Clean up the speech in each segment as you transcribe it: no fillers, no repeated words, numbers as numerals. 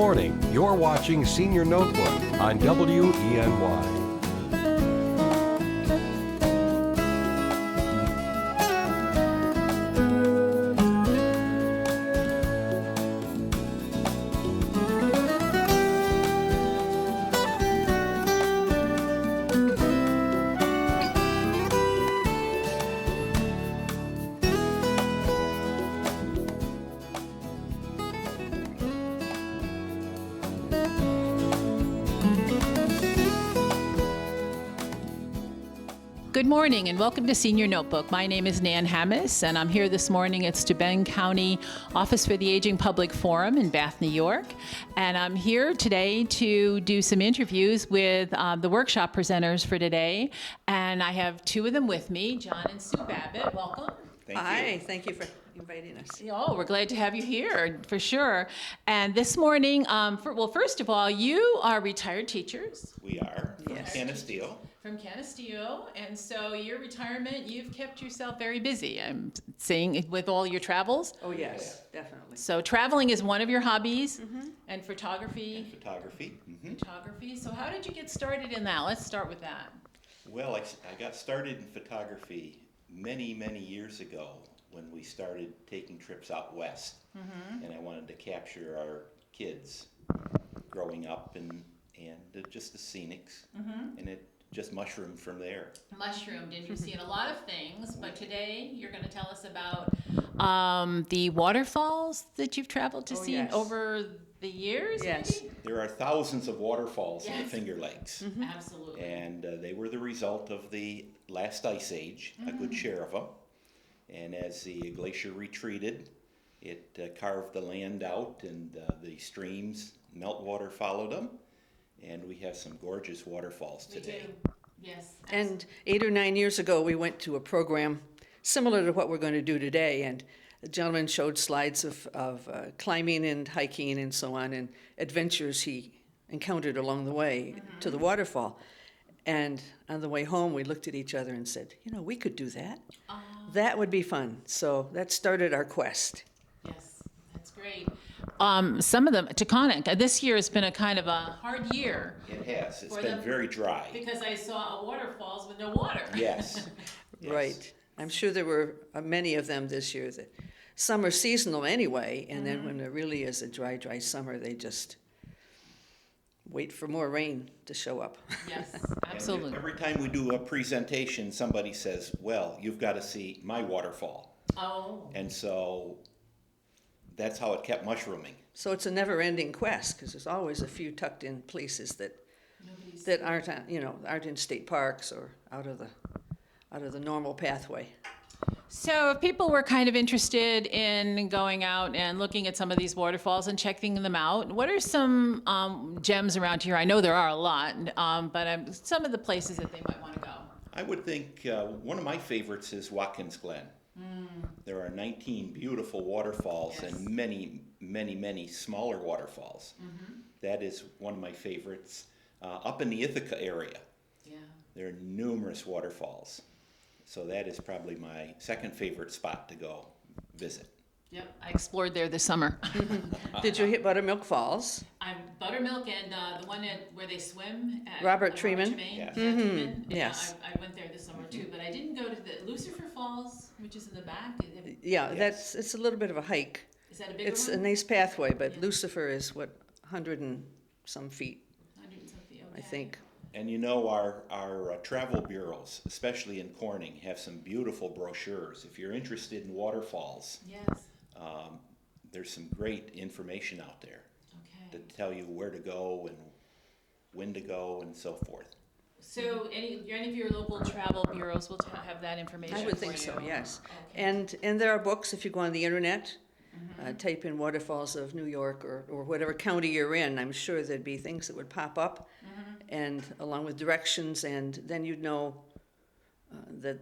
morning. You're watching Senior Notebook on WENY. Good morning and welcome to Senior Notebook. My name is Nan Hammis and I'm here this morning at Steuben County Office for the Aging Public Forum in Bath, New York. And I'm here today to do some interviews with the workshop presenters for today. And I have two of them with me, John and Sue Babbitt. Welcome. Hi, thank you for inviting us. Oh, we're glad to have you here, for sure. And this morning, first of all, you are retired teachers. We are, from Yes. Canisteo. From Canisteo, and so your retirement, you've kept yourself very busy, I'm seeing, with all your travels. Oh, yes, definitely. So traveling is one of your hobbies, and photography. Photography. Photography. So how did you get started in that? Let's start with that. Well, I got started in photography many, many years ago when we started taking trips out west. And I wanted to capture our kids growing up and just the scenics. And it just mushroomed from there. Mushroomed, and you've seen a lot of things, but today you're going to tell us about the waterfalls that you've traveled to see yes. over the years, Yes. maybe? There are thousands of waterfalls in the Yes. Finger Lakes. Absolutely. And they were the result of the last ice age, a good share of them. And as the glacier retreated, it carved the land out and the streams, meltwater followed them. And we have some gorgeous waterfalls today. We do. Yes. And 8 or 9 years ago, we went to a program similar to what we're going to do today, and the gentleman showed slides of climbing and hiking and so on, and adventures he encountered along the way to the waterfall. And on the way home, we looked at each other and said, we could do that. That would be fun. So that started our quest. Yes, that's great. Some of them, Taconic, this year has been a kind of a hard year. It has. It's For been them- very dry. Because I saw waterfalls with no water. Yes. Yes. Right. I'm sure there were many of them this year. That some are seasonal anyway, and then when there really is a dry, dry summer, they just wait for more rain to show up. Yes, And absolutely. every time we do a presentation, somebody says, well, you've got to see my waterfall. Oh, And so that's how it kept mushrooming. So it's a never-ending quest, because there's always a few tucked-in places that nobody's. aren't, aren't in state parks or out of the normal pathway. So if people were kind of interested in going out and looking at some of these waterfalls and checking them out, what are some gems around here? I know there are a lot, but some of the places that they might want to go. I would think one of my favorites is Watkins Glen. There are 19 beautiful waterfalls Yes. and many, many, many smaller waterfalls. That is one of my favorites. Up in the Ithaca area, Yeah. there are numerous waterfalls. So that is probably my second favorite spot to go visit. Yep, I explored there this summer. Did you hit Buttermilk Falls? I'm Buttermilk and the one where they swim. At Robert at Treman? Yes. Treman. Yes. I went there this summer too, but I didn't go to the Lucifer Falls, which is in the back. Yeah, Yes. it's a little bit of a hike. Is that a bigger It's a one? nice pathway, but Yeah. Lucifer is 100 and some feet, 100 and something, I okay. think. And our travel bureaus, especially in Corning, have some beautiful brochures. If you're interested in waterfalls, Yes, there's some great information out there to okay. tell you where to go and when to go and so forth. So any of your local travel bureaus will have that information I would for think so, you? yes. Okay. And there are books, if you go on the internet, type in Waterfalls of New York or whatever county you're in, I'm sure there'd be things that would pop up, and along with directions, and then you'd know that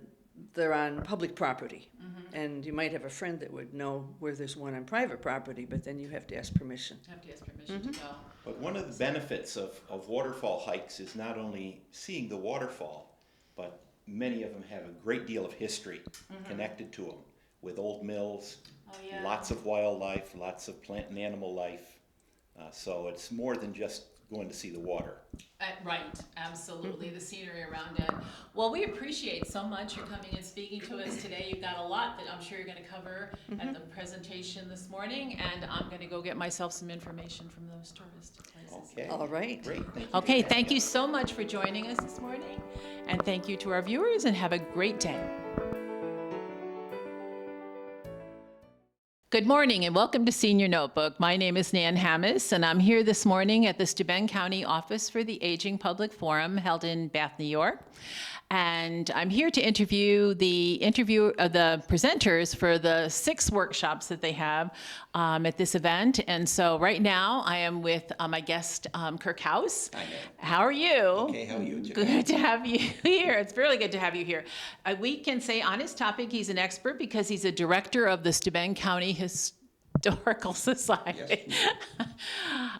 they're on public property. And you might have a friend that would know where there's one on private property, but then you have to ask permission. Have to ask permission to go. But one of the benefits of waterfall hikes is not only seeing the waterfall, but many of them have a great deal of history connected to them, with old mills, Oh, yeah. lots of wildlife, lots of plant and animal life. So it's more than just going to see the water. Right, absolutely, the scenery around it. Well, we appreciate so much you coming and speaking to us today. You've got a lot that I'm sure you're going to cover at the presentation this morning, and I'm going to go get myself some information from those tourist places. Okay. All right. Great. Thank you. Okay, thank you so much for joining us this morning, and thank you to our viewers, and have a great day. Good morning and welcome to Senior Notebook. My name is Nan Hammis, and I'm here this morning at the Steuben County Office for the Aging Public Forum held in Bath, New York. And I'm here to interview the presenters for the 6 workshops that they have at this event. And so right now I am with my guest, Kirk House. Hi, Nan. How are you? Okay, how are you today? Good to have you here. It's really good to have you here. We can say on his topic, he's an expert because he's a director of the Steuben County Historical Society. Yes.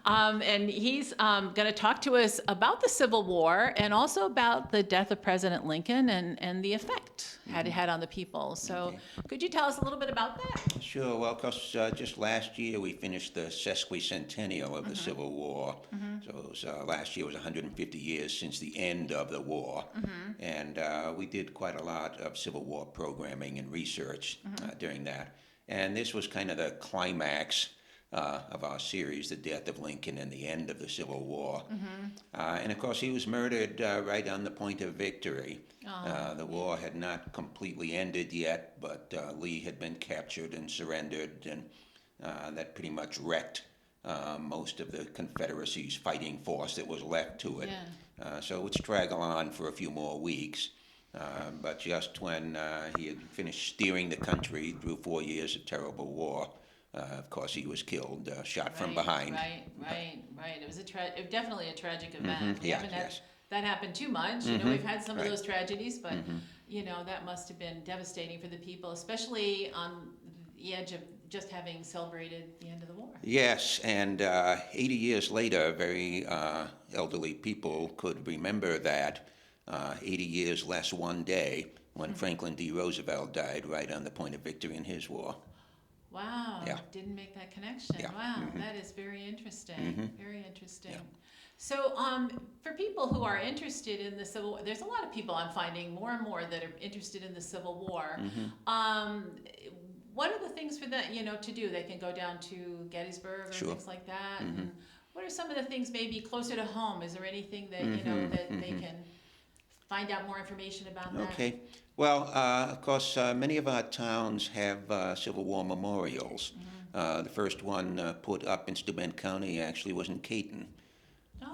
And he's going to talk to us about the Civil War and also about the death of President Lincoln and the effect it had on the people. So Okay. could you tell us a little bit about that? Sure. Well, because just last year we finished the sesquicentennial of the Civil War. So it was, last year was 150 years since the end of the war. And we did quite a lot of Civil War programming and research during that. And this was kind of the climax of our series, the death of Lincoln and the end of the Civil War. And of course, he was murdered right on the point of victory. The war had not completely ended yet, but Lee had been captured and surrendered, and that pretty much wrecked most of the Confederacy's fighting force that was left to it. So it would straggle on for a few more weeks. But just when he had finished steering the country through 4 years of terrible war, of course, he was killed, shot from behind. Right. It was definitely a tragic event. We Yeah, haven't had yes. that happen too much. You know, we've had some of those tragedies, but you know, that must have been devastating for the people, especially on the edge of just having celebrated the end of the war. Yes, and 80 years later, very elderly people could remember that 80 years less one day when Franklin D. Roosevelt died right on the point of victory in his war. Wow, Yeah. didn't make that connection. Yeah. Wow, that is very interesting. Very interesting. Yeah. So, for people who are interested in the Civil War, there's a lot of people I'm finding more and more that are interested in the Civil War. What are the things for them, to do? They can go down to Gettysburg or Sure. things like that. And what are some of the things maybe closer to home? Is there anything that that they can find out more information about that? Okay. Well, of course, many of our towns have Civil War memorials. The first one put up in Steuben County actually was in Caton,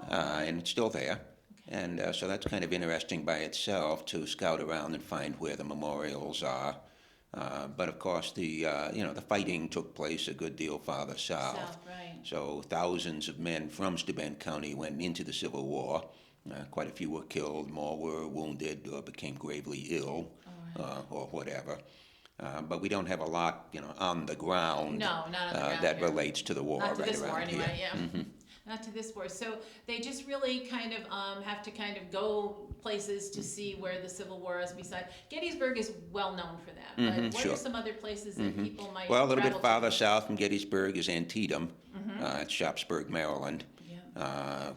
and it's still there. And so that's kind of interesting by itself to scout around and find where the memorials are. But of course, the fighting took place a good deal farther south. Right. So thousands of men from Steuben County went into the Civil War. Quite a few were killed, more were wounded or became gravely ill, or whatever. But we don't have a lot, on the ground, No, not on the ground that here. relates to the war Not to right this war around anyway, here. yeah. Not to this war. So they just really kind of have to kind of go places to see where the Civil War is. Besides, Gettysburg is well known for that. But what sure. are some other places that people might Well, a little travel bit farther to? south from Gettysburg is Antietam, at Sharpsburg, Maryland,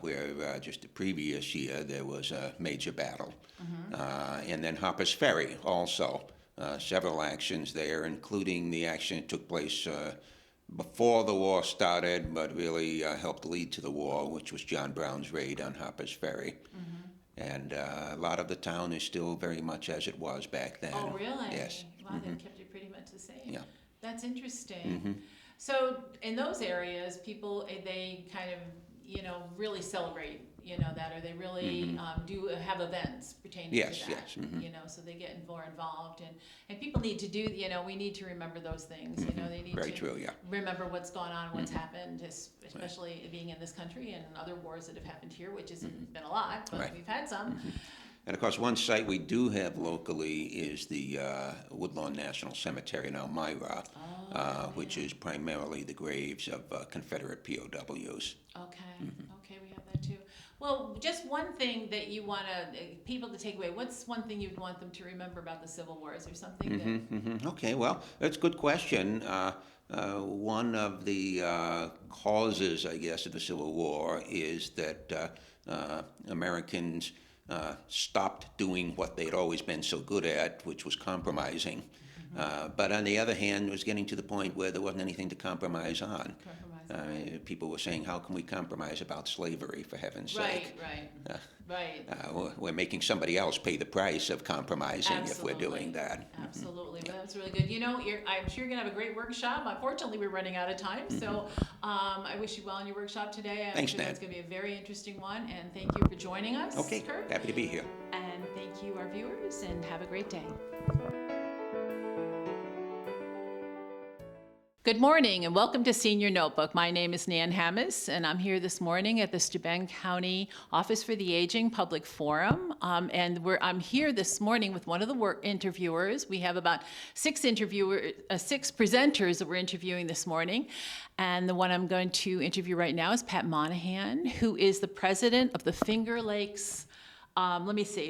where just the previous year there was a major battle. And then Harper's Ferry also, several actions there, including the action that took place before the war started, but really helped lead to the war, which was John Brown's raid on Harper's Ferry. And a lot of the town is still very much as it was back then. Oh, really? Yes. Wow, they've kept it pretty much the same. Yeah. That's interesting. So in those areas, people, they kind of, really celebrate, that, or they really do have events pertaining Yes, to that. yes, So they get more involved, and people need to do, we need to remember those things, they need Very to true, yeah. remember what's gone on, what's happened, especially being in this country and other wars that have happened here, which has been a lot, but Right. we've had some. And of course, one site we do have locally is the Woodlawn National Cemetery in Elmira, which is primarily the graves of Confederate POWs. Okay, okay, we have that too. Well, just one thing that you want people to take away. What's one thing you'd want them to remember about the Civil War? Is there something that... Okay, well, that's a good question. One of the causes, I guess, of the Civil War is that Americans stopped doing what they'd always been so good at, which was compromising. But on the other hand, it was getting to the point where there wasn't anything to compromise on. People were saying, how can we compromise about slavery, for heaven's sake? Right. We're making somebody else pay the price of compromising if we're doing that. Absolutely. Well, that's really good. I'm sure you're going to have a great workshop. Unfortunately, we're running out of time, so I wish you well in your workshop today. I'm Thanks, sure Nan. that's going to be a very interesting one, and thank you for joining us, Okay, Kurt. happy to be here. And thank you, our viewers, and have a great day. Good morning and welcome to Senior Notebook. My name is Nan Hammis and I'm here this morning at the Steuben County Office for the Aging Public Forum. I'm here this morning with one of the interviewers. We have about six presenters that we're interviewing this morning. And the one I'm going to interview right now is Pat Monahan, who is the president of the Finger Lakes,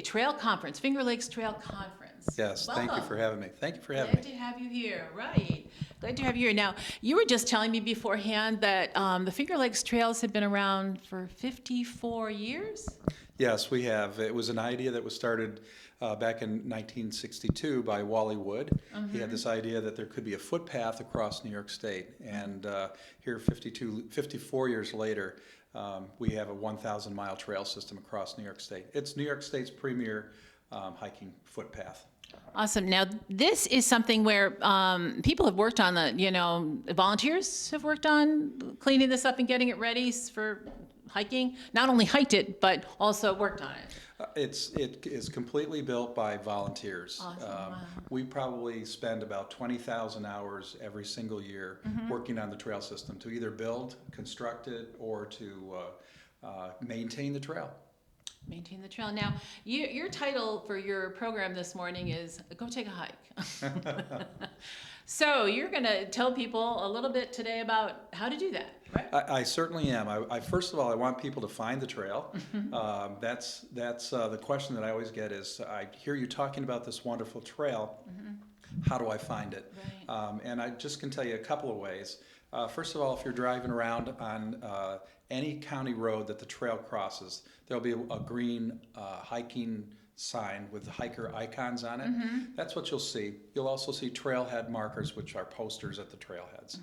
Trail Conference, Finger Lakes Trail Conference. Yes, Welcome. thank you for having me. Thank you for having Glad me. to have you here, right. Glad to have you here. Now, you were just telling me beforehand that the Finger Lakes Trails have been around for 54 years? Yes, we have. It was an idea that was started back in 1962 by Wally Wood. He had this idea that there could be a footpath across New York State. And here 54 years later, we have a 1,000-mile trail system across New York State. It's New York State's premier hiking footpath. Awesome. Now, this is something where people have worked on volunteers have worked on cleaning this up and getting it ready for hiking. Not only hiked it, but also worked on it. It is completely built by volunteers. Awesome. Wow. We probably spend about 20,000 hours every single year working on the trail system to either build, construct it, or to maintain the trail. Maintain the trail. Now, your title for your program this morning is Go Take a Hike. So you're going to tell people a little bit today about how to do that, right? I certainly am. I first of all, I want people to find the trail. That's the question that I always get is, I hear you talking about this wonderful trail. How do I find it? Right. And I just can tell you a couple of ways. First of all, if you're driving around on any county road that the trail crosses, there'll be a green hiking sign with hiker icons on it. That's what you'll see. You'll also see trailhead markers, which are posters at the trailheads.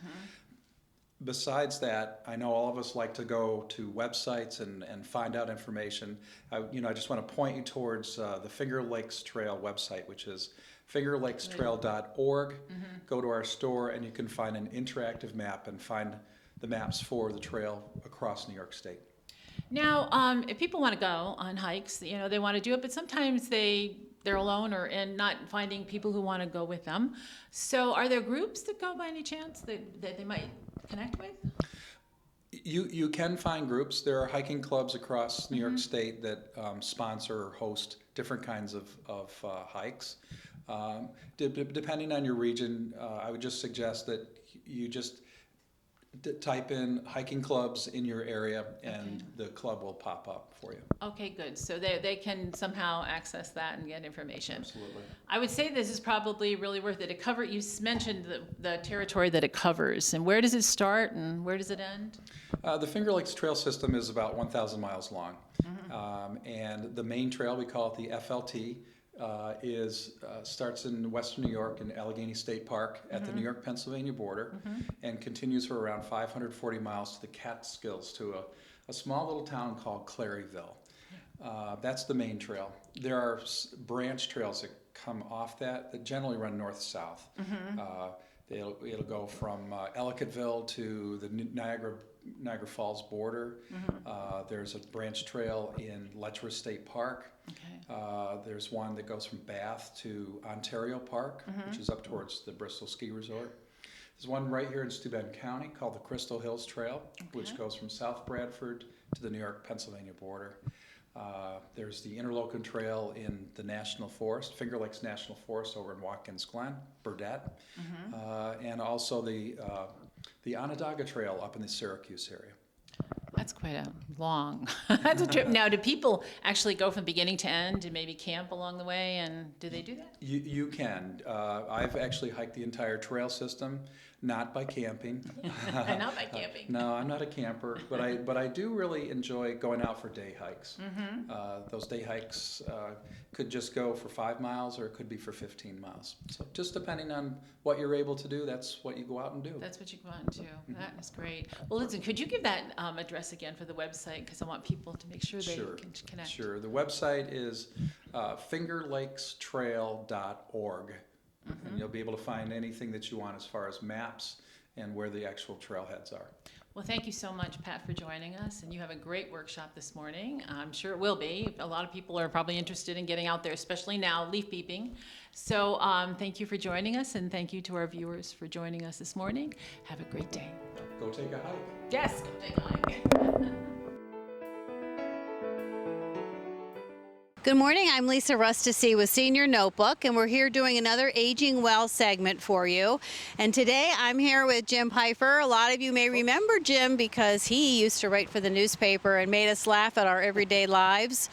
Besides that, I know all of us like to go to websites and find out information. I just want to point you towards the Finger Lakes Trail website, which is fingerlakestrail.org. Go to our store and you can find an interactive map and find the maps for the trail across New York State. Now, if people want to go on hikes, they want to do it, but sometimes they're alone and not finding people who want to go with them. So are there groups that go by any chance that they might connect with? You can find groups. There are hiking clubs across New York State that sponsor or host different kinds of hikes. Depending on your region, I would just suggest that you just type in hiking clubs in your area and the club will pop up for you. Okay, good. So they can somehow access that and get information. Absolutely. I would say this is probably really worth it. You mentioned the territory that it covers, and where does it start and where does it end? The Finger Lakes Trail System is about 1,000 miles long. And the main trail, we call it the FLT, starts in western New York in Allegheny State Park at the New York-Pennsylvania border and continues for around 540 miles to the Catskills to a small little town called Claryville. That's the main trail. There are branch trails that come off that generally run north-south. It'll go from Ellicottville to the Niagara Falls border. There's a branch trail in Letchworth State Park. Okay. There's one that goes from Bath to Ontario Park, which is up towards the Bristol Ski Resort. There's one right here in Steuben County called the Crystal Hills Trail, which goes from South Bradford to the New York-Pennsylvania border. There's the Interlochen Trail in the National Forest, Finger Lakes National Forest over in Watkins Glen, Burdett, and also the Onondaga Trail up in the Syracuse area. That's quite a long. That's a trip. Now, do people actually go from beginning to end and maybe camp along the way? And do they do that? You can. I've actually hiked the entire trail system, not by camping. Not by camping. No, I'm not a camper, but I do really enjoy going out for day hikes. Those day hikes could just go for 5 miles or it could be for 15 miles. So just depending on what you're able to do, that's what you go out and do. That's what you go out and do. That is great. Well, listen, could you give that address again for the website? Because I want people to make sure they can connect. Sure. The website is fingerlakestrail.org. And you'll be able to find anything that you want as far as maps and where the actual trailheads are. Well, thank you so much, Pat, for joining us. And you have a great workshop this morning. I'm sure it will be. A lot of people are probably interested in getting out there, especially now, leaf peeping. So thank you for joining us, and thank you to our viewers for joining us this morning. Have a great day. Go take a hike. Yes, go take a hike. Good morning, I'm Lisa Rustici with Senior Notebook, and we're here doing another Aging Well segment for you. And today I'm here with Jim Pfeiffer. A lot of you may remember Jim because he used to write for the newspaper and made us laugh at our everyday lives.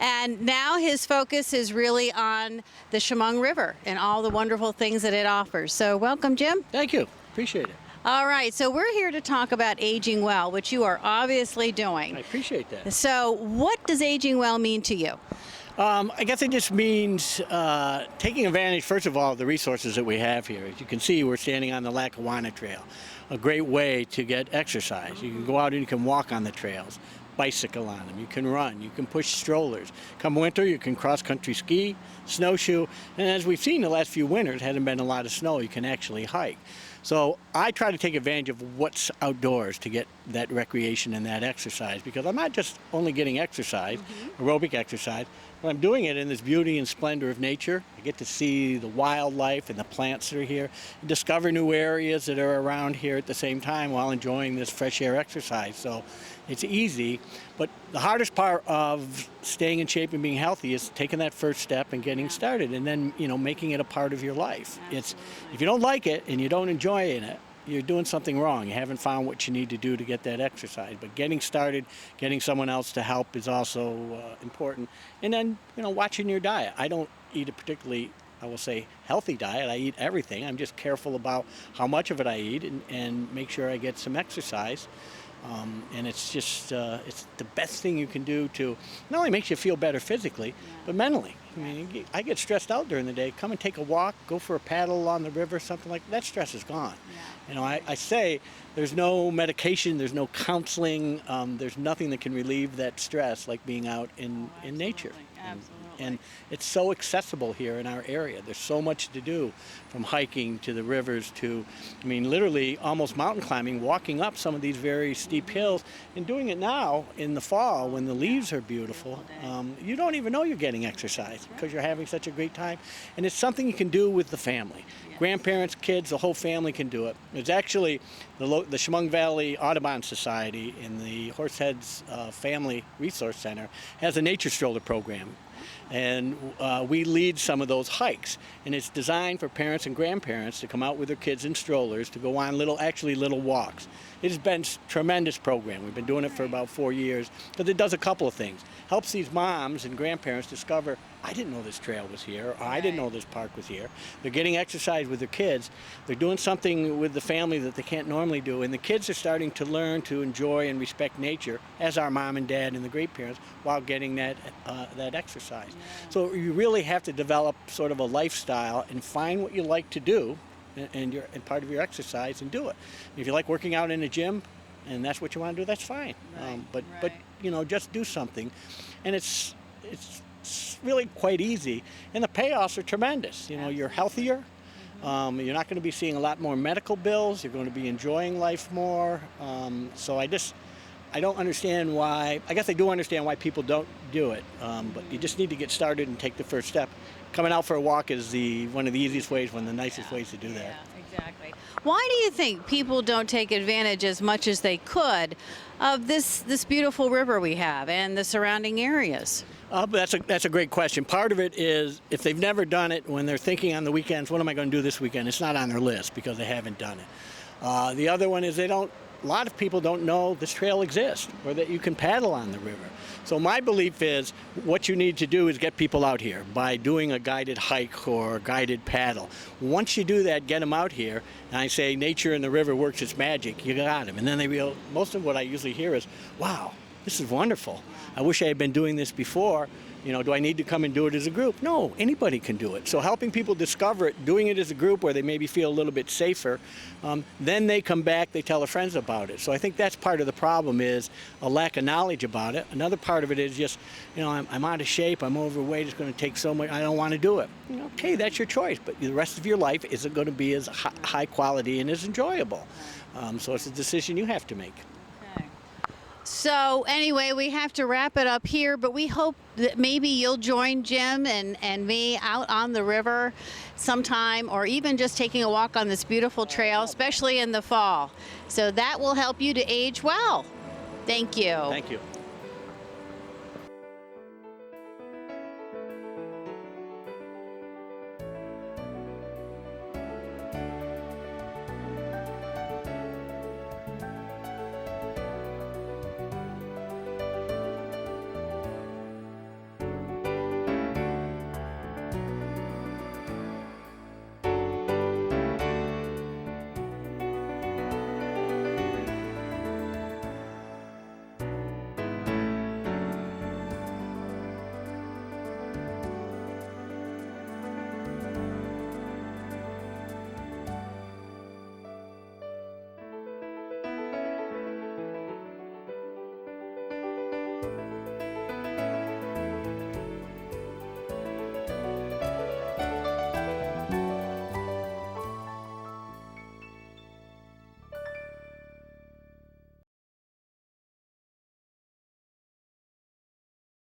And now his focus is really on the Chemung River and all the wonderful things that it offers. So welcome, Jim. Thank you. Appreciate it. All right, so we're here to talk about aging well, which you are obviously doing. I appreciate that. So what does aging well mean to you? I guess it just means taking advantage, first of all, of the resources that we have here. As you can see, we're standing on the Lackawanna Trail, a great way to get exercise. You can go out and you can walk on the trails, bicycle on them, you can run, you can push strollers. Come winter, you can cross-country ski, snowshoe, and as we've seen the last few winters, hasn't been a lot of snow, you can actually hike. So I try to take advantage of what's outdoors to get that recreation and that exercise, because I'm not just only getting exercise, aerobic exercise, but I'm doing it in this beauty and splendor of nature. I get to see the wildlife and the plants that are here, and discover new areas that are around here at the same time while enjoying this fresh air exercise. So it's easy, but the hardest part of staying in shape and being healthy is taking that first step and getting started, and then, you know, making it a part of your life. It's, if you don't like it and you don't enjoy it, you're doing something wrong. You haven't found what you need to do to get that exercise. But getting started, getting someone else to help is also important. And then, you know, watching your diet. I don't eat a particularly, I will say, healthy diet. I eat everything. I'm just careful about how much of it I eat and make sure I get some exercise. And it's just, it's the best thing you can do to, not only makes you feel better physically, but mentally. I mean, I get stressed out during the day. Come and take a walk, go for a paddle on the river, something like that. That stress is gone. You know, I say there's no medication, there's no counseling, there's nothing that can relieve that stress like being out in nature. And it's so accessible here in our area. There's so much to do, from hiking to the rivers to, I mean, literally almost mountain climbing, walking up some of these very steep hills, and doing it now in the fall when the leaves are beautiful. You don't even know you're getting exercise because you're having such a great time. And it's something you can do with the family. Grandparents, kids, the whole family can do it. It's actually the Chemung Valley Audubon Society in the Horseheads Family Resource Center has a nature stroller program. And we lead some of those hikes. And it's designed for parents and grandparents to come out with their kids in strollers to go on little walks. It has been a tremendous program. We've been doing it for about 4 years because it does a couple of things. Helps these moms and grandparents discover, I didn't know this trail was here, or I didn't know this park was here. They're getting exercise with their kids. They're doing something with the family that they can't normally do. And the kids are starting to learn to enjoy and respect nature, as our mom and dad and the great parents, while getting that exercise. So you really have to develop sort of a lifestyle and find what you like to do and part of your exercise and do it. If you like working out in a gym and that's what you want to do, that's fine. But you know, just do something. And it's really quite easy. And the payoffs are tremendous. You know, you're healthier. You're not going to be seeing a lot more medical bills. You're going to be enjoying life more. So I don't understand why, I guess I do understand why people don't do it, but you just need to get started and take the first step. Coming out for a walk is one of the easiest ways, one of the nicest ways to do that. Yeah, exactly. Why do you think people don't take advantage as much as they could of this beautiful river we have and the surrounding areas? That's a great question. Part of it is if they've never done it, when they're thinking on the weekends, what am I going to do this weekend? It's not on their list because they haven't done it. The other one is they don't a lot of people don't know this trail exists or that you can paddle on the river. So my belief is what you need to do is get people out here by doing a guided hike or a guided paddle. Once you do that, get them out here, and I say nature and the river works its magic, you got them. And then most of what I usually hear is, wow, this is wonderful. I wish I had been doing this before. You know, do I need to come and do it as a group? No, anybody can do it. So helping people discover it, doing it as a group where they maybe feel a little bit safer, then they come back, they tell their friends about it. So I think that's part of the problem is a lack of knowledge about it. Another part of it is just, you know, I'm out of shape, I'm overweight, it's going to take so much, I don't want to do it. You know, okay, that's your choice, but the rest of your life isn't going to be as high quality and as enjoyable. So it's a decision you have to make. So anyway, we have to wrap it up here, but we hope that maybe you'll join Jim and me out on the river sometime, or even just taking a walk on this beautiful trail, especially in the fall. So that will help you to age well. Thank you. Thank you.